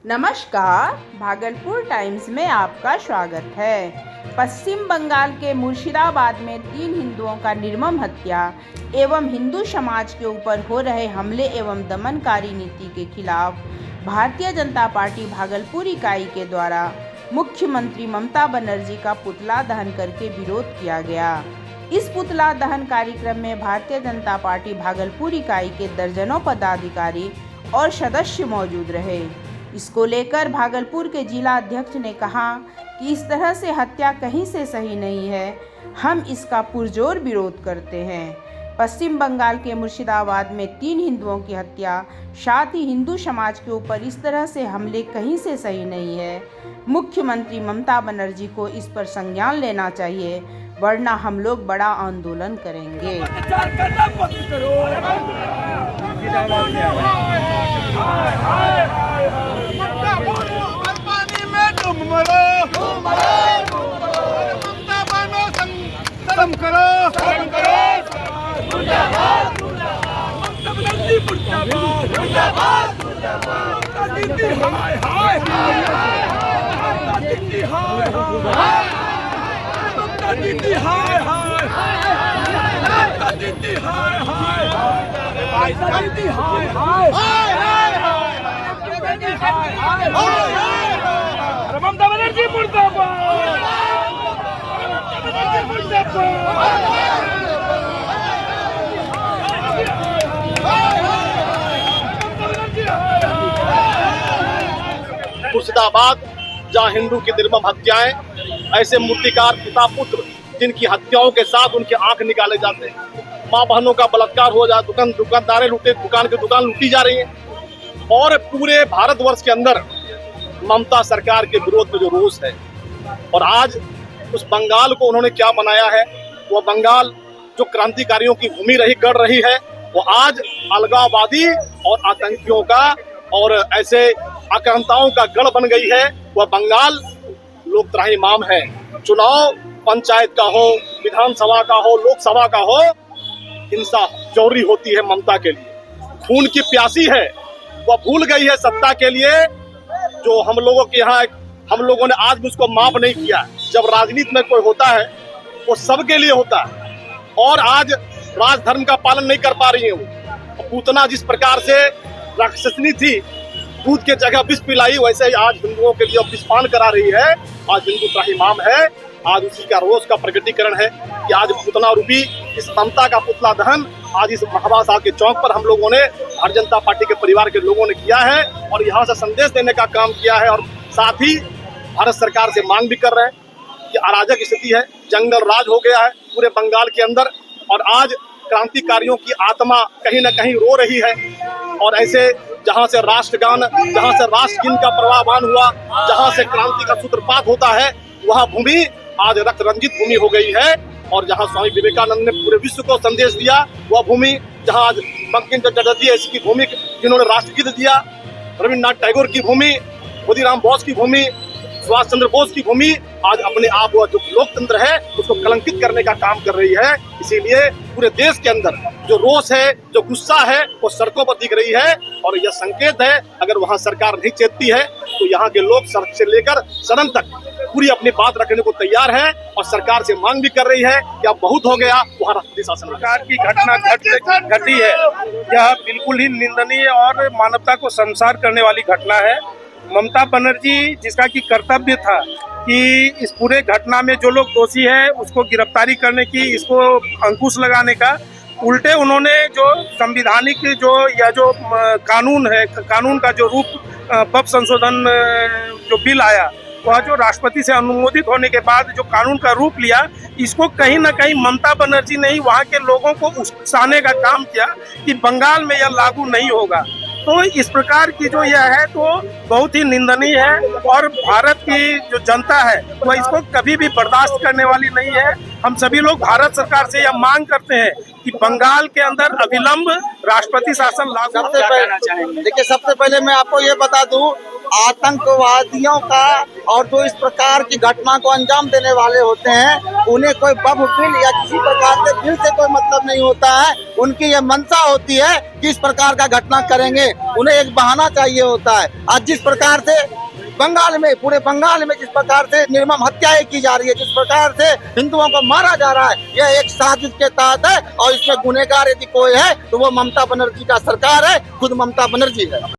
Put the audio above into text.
नमस्कार, भागलपुर टाइम्स में आपका स्वागत है। पश्चिम बंगाल के मुर्शिदाबाद में 3 हिंदुओं का निर्मम हत्या एवं हिंदू समाज के ऊपर हो रहे हमले एवं दमनकारी नीति के खिलाफ भारतीय जनता पार्टी भागलपुर इकाई के द्वारा मुख्यमंत्री ममता बनर्जी का पुतला दहन करके विरोध किया गया। इस पुतला दहन कार्यक्रम में भारतीय जनता पार्टी भागलपुर इकाई के दर्जनों पदाधिकारी और सदस्य मौजूद रहे। इसको लेकर भागलपुर के जिला अध्यक्ष ने कहा कि इस तरह से हत्या कहीं से सही नहीं है, हम इसका पुरजोर विरोध करते हैं। पश्चिम बंगाल के मुर्शिदाबाद में 3 हिंदुओं की हत्या, साथ ही हिंदू समाज के ऊपर इस तरह से हमले कहीं से सही नहीं है। मुख्यमंत्री ममता बनर्जी को इस पर संज्ञान लेना चाहिए, वरना हम लोग बड़ा आंदोलन करेंगे। ममता बनर्जी मुर्दाबाद। मुर्शिदाबाद जहाँ हिंदू की निर्मम हत्याएं, ऐसे मूर्तिकार पिता पुत्र जिनकी हत्याओं के साथ उनके आंख निकाले जाते हैं, माँ बहनों का बलात्कार हो जाए, दुकानदारें लूटे, दुकान लूटी जा रही है। और पूरे भारतवर्ष के अंदर ममता सरकार के विरोध में जो रोष है, और आज उस बंगाल को उन्होंने क्या बनाया है, वो बंगाल जो क्रांतिकारियों की भूमि रही गढ़ रही है, वो आज अलगाववादी और आतंकियों का और ऐसे आक्रांताओं का गढ़ बन गई है। वह बंगाल लोक त्राहिमाम है। चुनाव पंचायत का हो, विधानसभा का हो, लोकसभा का हो, हिंसा चोरी होती है ममता के लिए। खून की प्यासी है, वह भूल गई है सत्ता के लिए। जो हम लोगों के यहाँ, हम लोगों ने आज भी उसको माफ नहीं किया। जब राजनीति में कोई होता है वो सबके लिए होता है, और आज राजधर्म का पालन नहीं कर पा रही है वो। पूतना जिस प्रकार से राक्षसनी थी, दूध के जगह विष पिलाई, वैसे ही आज हिंदुओं के लिए विषपान करा रही है। आज हिंदू त्राहिमाम है, आज उसी का रोष का प्रकटीकरण है कि आज पूतना रूपी इस ममता का पुतला दहन आज इस महाबा साहब के चौक पर हम लोगों ने, भारतीय जनता पार्टी के परिवार के लोगों ने किया है, और यहाँ से संदेश देने का काम किया है। और साथ ही भारत सरकार से मांग भी कर रहे हैं कि अराजक स्थिति है, जंगल राज हो गया है पूरे बंगाल के अंदर, और आज क्रांतिकारियों की आत्मा कहीं न कहीं रो रही है। और ऐसे जहाँ से राष्ट्रगान, जहाँ से राष्ट्रगीत का प्रवाहमान हुआ, जहाँ से क्रांति का सूत्रपात होता है, वह भूमि आज रक्त रंजित भूमि हो गई है। और जहाँ स्वामी विवेकानंद ने पूरे विश्व को संदेश दिया, वह भूमि जहाँ आज बंकिम चंद्र चटर्जी ऐसी की भूमि जिन्होंने राष्ट्रगीत दिया, रविन्द्रनाथ टैगोर की भूमि, खुदीराम बोस की भूमि, सुभाष चंद्र बोस की भूमि आज अपने आप वह जो लोकतंत्र है उसको कलंकित करने का काम कर रही है। इसीलिए पूरे देश के अंदर जो रोष है, जो गुस्सा है, वो सड़कों पर दिख रही है। और यह संकेत है, अगर वहाँ सरकार नहीं चेतती है तो यहाँ के लोग सड़क से लेकर सदन तक पूरी अपनी बात रखने को तैयार है, और सरकार से मांग भी कर रही है कि अब बहुत हो गया, वहाँ राष्ट्रपति शासन सरकार की घटना घटी है, यह बिल्कुल ही निंदनीय और मानवता को शर्मसार करने वाली घटना है। ममता बनर्जी जिसका की कर्तव्य था कि इस पूरे घटना में जो लोग दोषी है उसको गिरफ्तारी करने की, इसको अंकुश लगाने का, उल्टे उन्होंने जो संविधानिक जो कानून है, कानून का जो रूप पब संशोधन जो बिल आया, वह जो राष्ट्रपति से अनुमोदित होने के बाद जो कानून का रूप लिया, इसको कहीं ना कहीं ममता बनर्जी ने ही वहाँ के लोगों को उकसाने का काम किया कि बंगाल में यह लागू नहीं होगा। तो इस प्रकार की जो यह है तो बहुत ही निंदनीय है, और भारत की जो जनता है वह इसको कभी भी बर्दाश्त करने वाली नहीं है। हम सभी लोग भारत सरकार से यह मांग करते हैं कि बंगाल के अंदर अविलंब राष्ट्रपति शासन लागू करना चाहेंगे। देखिए, सबसे पहले मैं आपको ये बता दूं आतंकवादियों का और जो इस प्रकार की घटना को अंजाम देने वाले होते हैं, उन्हें कोई बब बिल या किसी प्रकार से बिल से कोई मतलब नहीं होता है। उनकी ये मंशा होती है कि इस प्रकार का घटना करेंगे, उन्हें एक बहाना चाहिए होता है। आज जिस प्रकार से बंगाल में, पूरे बंगाल में जिस प्रकार से निर्मम हत्याएं की जा रही है, जिस प्रकार से हिंदुओं को मारा जा रहा है, यह एक साजिश के तहत है और इसमें गुनहगार यदि कोई है तो वो ममता बनर्जी का सरकार है, खुद ममता बनर्जी है।